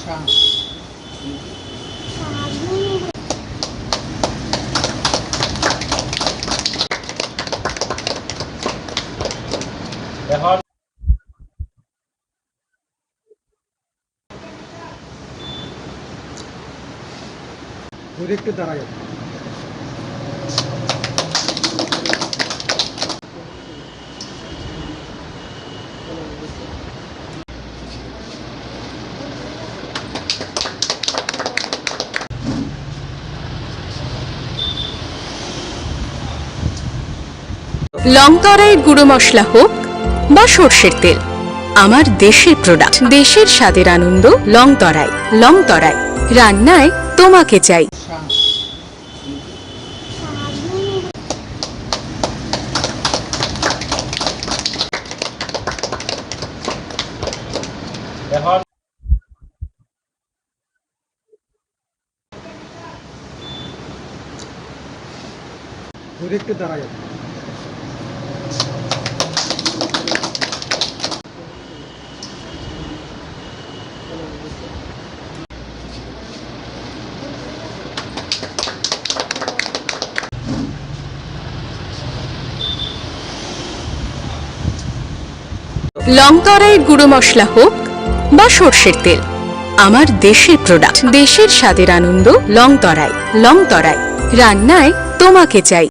এখন একটু দাঁড়ায় লং তরাইয়ের গুঁড়ো মশলা হোক বা সর্ষের তেল, আমার দেশের প্রোডাক্ট, দেশের স্বাদের আনন্দ। লং তরাই, লং তরাই, রান্নায় তোমাকে চাই। এখন একটু দাঁড়ায় লং তরাইয়ের গুঁড়ো মশলা হোক বা সর্ষের তেল, আমার দেশের প্রোডাক্ট, দেশের স্বাদের আনন্দ। লং তরাই, লং তরাই, রান্নায় তোমাকে চাই।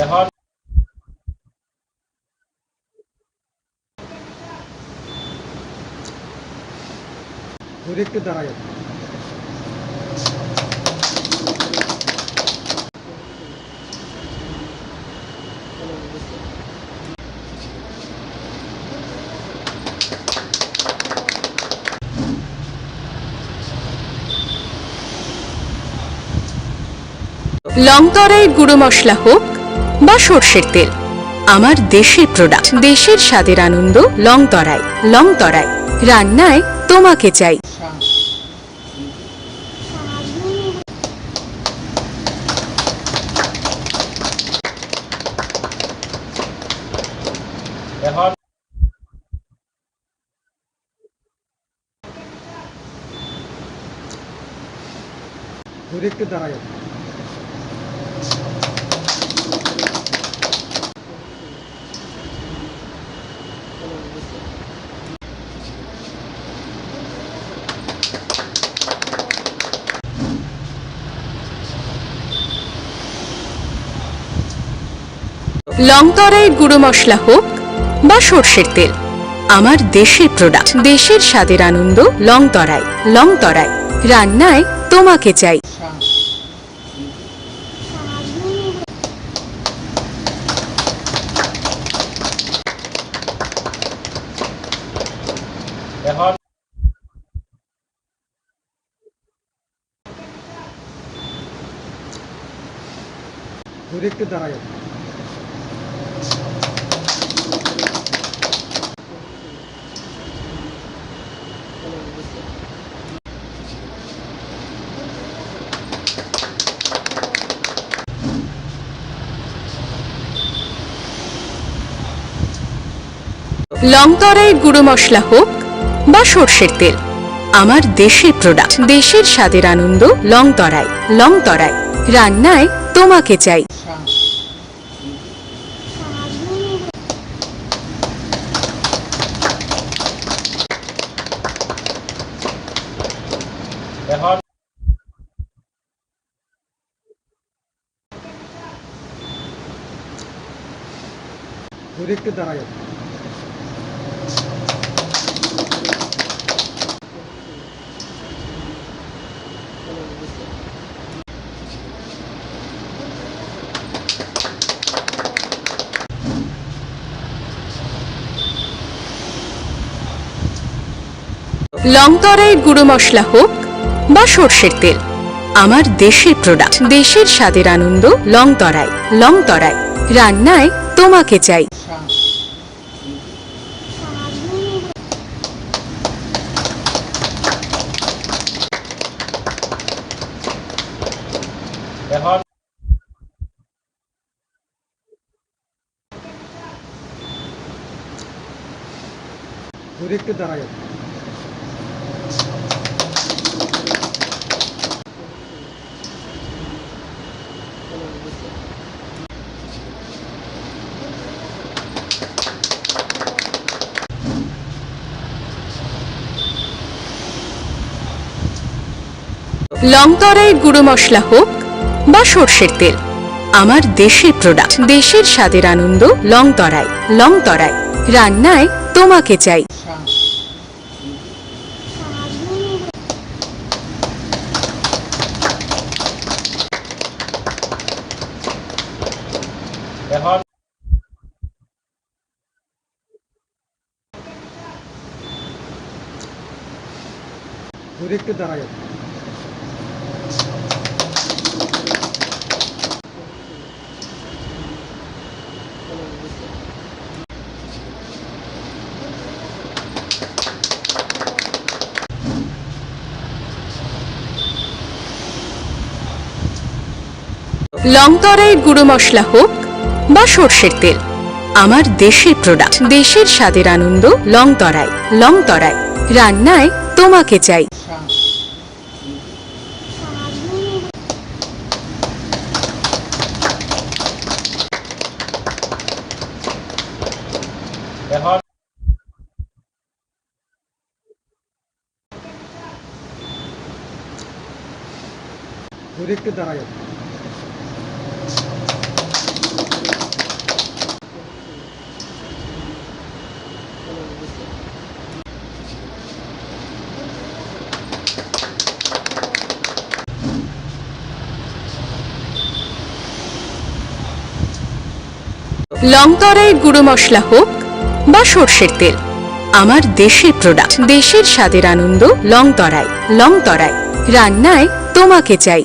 এখন একটু দাঁড়ায় লং তরাইয়ের গুঁড়ো মশলা হোক বা সর্ষের তেল, আমার দেশের প্রোডাক্ট, দেশের স্বাদের আনন্দ। লং তরাই, লং তরাই, রান্নায় তোমাকে চাই। এখন একটু দাঁড়ায় লং তরাইয়ের গুঁড়ো মশলা হোক বা সর্ষের তেল, আমার দেশের প্রোডাক্ট, দেশের স্বাদের আনন্দ। লং তরাই, লং তরাই, রান্নায় তোমাকে চাই। এখন একটু দাঁড়ায় লং তরাইয়ের গুঁড়ো মশলা হোক বা সর্ষের তেল, আমার দেশের প্রোডাক্ট, দেশের স্বাদের আনন্দ। লং তরাই, লং তরাই, রান্নায় তোমাকে চাই। এখন একটু দাঁড়ায় লং তরাইয়ের গুঁড়ো মশলা হোক বা সর্ষের তেল, আমার দেশের প্রোডাক্ট, দেশের স্বাদের আনন্দ। লং তরাই, লং তরাই, রান্নায় তোমাকে চাই। এখন দূরে একটু দাঁড়ায়। লংতরাই গুঁড়ো মশলা হোক বা সর্ষের তেল, আমার দেশের প্রোডাক্ট, দেশের স্বাদের আনন্দ লংতরাই। লংতরাই রান্নায় তোমাকে চাই। এখন দূরে একটু দাঁড়ায়। লংতরাই গুঁড়ো মশলা হোক বা সর্ষের তেল, আমার দেশের প্রোডাক্ট, দেশের স্বাদের আনন্দ লংতরাই। লংতরাই রান্নায় তোমাকে চাই। এখন দূরে একটু দাঁড়ায়। লংতরাই গুঁড়ো মশলা হোক বা সর্ষের তেল, আমার দেশের প্রোডাক্ট, দেশের স্বাদের আনন্দ লংতরাই। লংতরাই রান্নায় তোমাকে চাই।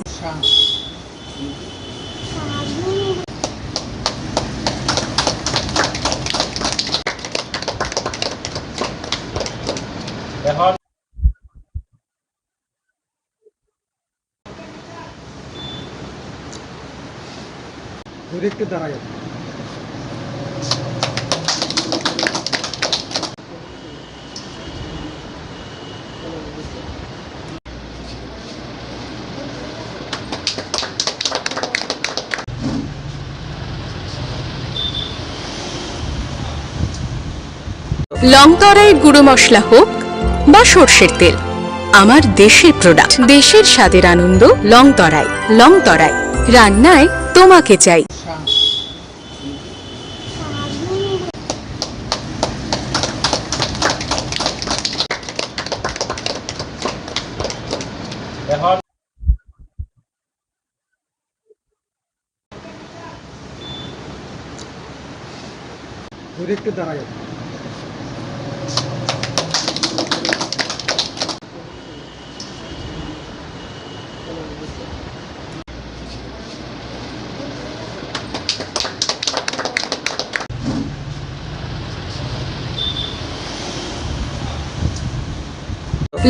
এখন দূরে একটু দাঁড়ায়। লংতরাই গুঁড়ো মশলা হোক বা সর্ষের তেল, আমার দেশের প্রোডাক্ট, দেশের স্বাদের আনন্দ লংতরাই। লংতরাই রান্নায় তোমাকে চাই। এখন দূরে একটু দাঁড়ায়।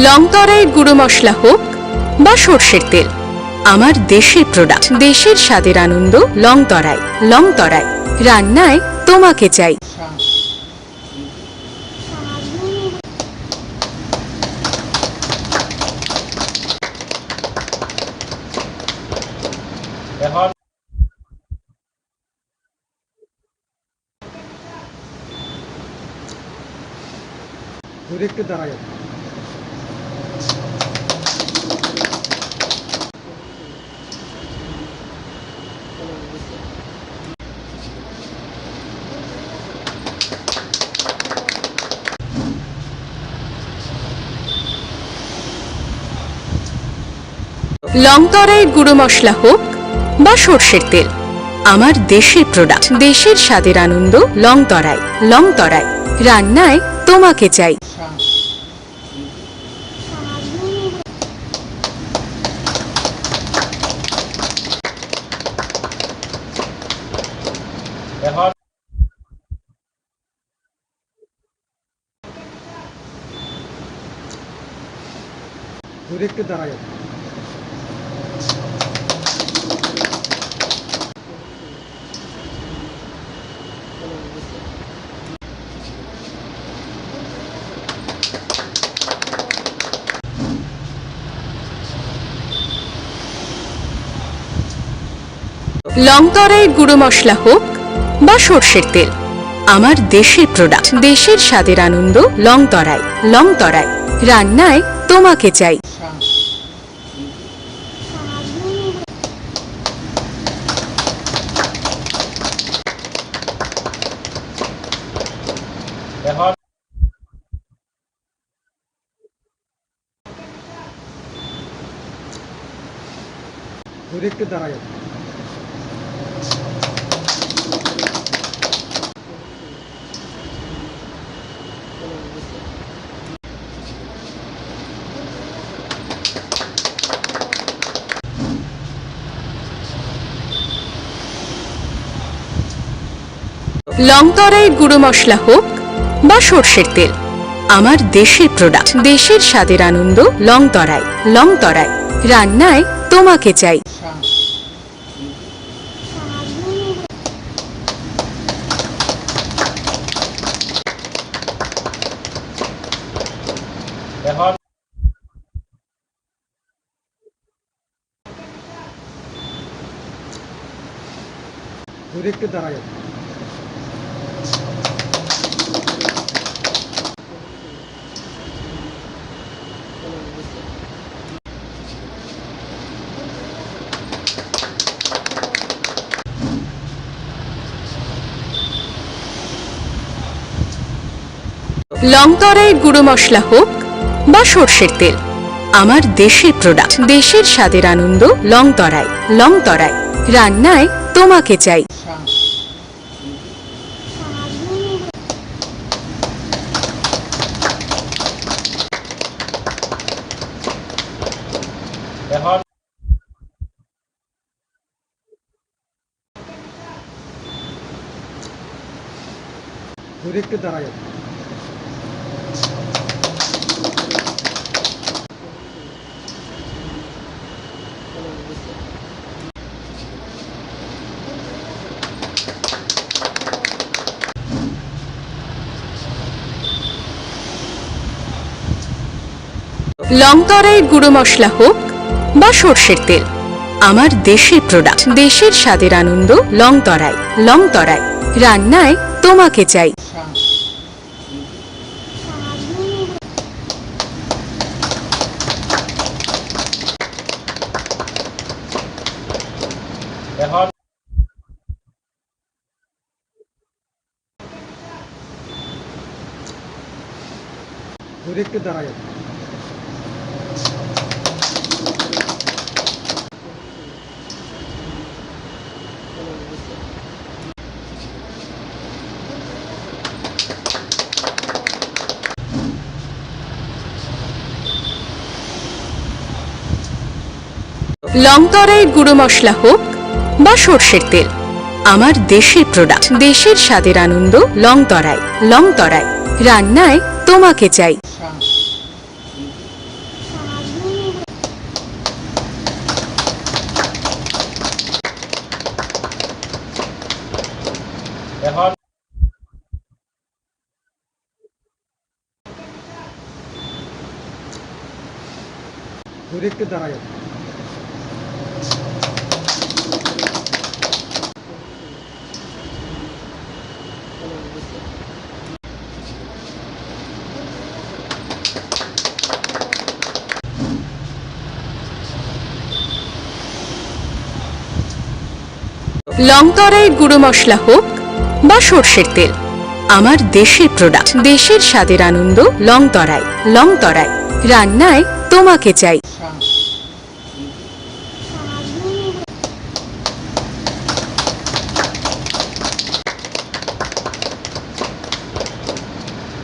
লংতরাই গুঁড়ো মশলা হোক বা সর্ষের তেল, আমার দেশের প্রোডাক্ট, দেশের স্বাদের আনন্দ লংতরাই। লংতরাই রান্নায় তোমাকে চাই। এখন দূরে একটু দাঁড়ায়। লংতরাই গুঁড়ো মশলা হোক বা সর্ষের তেল, আমার দেশের প্রোডাক্ট, দেশের স্বাদের আনন্দ লংতরাই। লংতরাই রান্নায় তোমাকে চাই। এখন দূরে একটু দাঁড়ায়। লং তরাই গুঁড়ো মশলা হোক বা সর্ষের তেল, আমার দেশের প্রোডাক্ট, দেশের স্বাদের আনন্দ। লং তরাই, লং তরাই, রান্নায় তোমাকে চাই। এখন দূরে একটু দাঁড়ায়। লং তরাই গুঁড়ো মশলা হোক বা সর্ষের তেল, আমার দেশের প্রোডাক্ট, দেশের স্বাদের আনন্দ। লং তরাই, লং তরাই, রান্নায় তোমাকে চাই। এখন দূরে একটু দাঁড়ায়। লং তরাই গুঁড়ো মশলা হোক বা সর্ষের তেল, আমার দেশের প্রোডাক্ট, দেশের স্বাদের আনন্দ। লং তরাই, লং তরাই, রান্নায় তোমাকে চাই। এখন দূরে একটু দাঁড়ায়। লং তরাই গুঁড়ো মশলা হোক বা সর্ষের তেল, আমার দেশের প্রোডাক্ট, দেশের স্বাদের আনন্দ। লং তরাই, লং তরাই, রান্নায় তোমাকে চাই। এখন দূরে একটু দাঁড়ায়। লং তরাই গুঁড়ো মশলা হোক বা সর্ষের তেল, আমার দেশের প্রোডাক্ট, দেশের স্বাদের আনন্দ। লং তরাই, লং তরাই, রান্নায় তোমাকে চাই। এখন দূরে একটু দাঁড়ায়। লং তরাই গুঁড়ো মশলা হোক বা সর্ষের তেল, আমার দেশের প্রোডাক্ট, দেশের স্বাদের আনন্দ। লং তরাই, লং তরাই, রান্নায় তোমাকে চাই।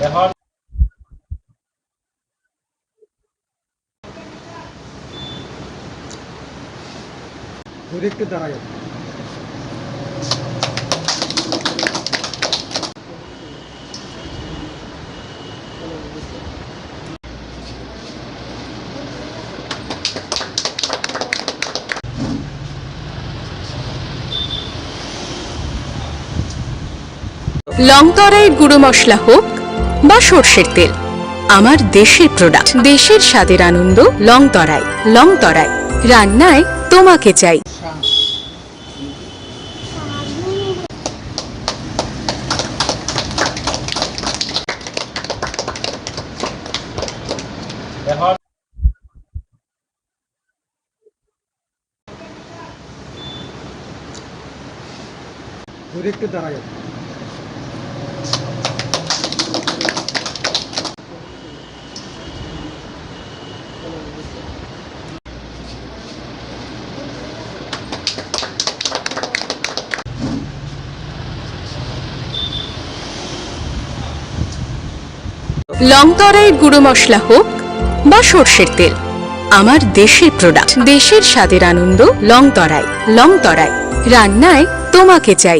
এখন দূরে একটু দাঁড়ায়। লং তরাই গুঁড়ো মশলা হোক বা সর্ষের তেল, আমার দেশের প্রোডাক্ট, দেশের স্বাদের আনন্দ। লং তরাই, লং তরাই, রান্নায় তোমাকে চাই। ঘুরে একটু দাঁড়ায় লং তরাইয়ের গুঁড়ো মশলা হোক বা সর্ষের তেল, আমার দেশের প্রোডাক্ট, দেশের স্বাদের আনন্দ লং তরাই। লং তরাই, রান্নায় তোমাকে চাই।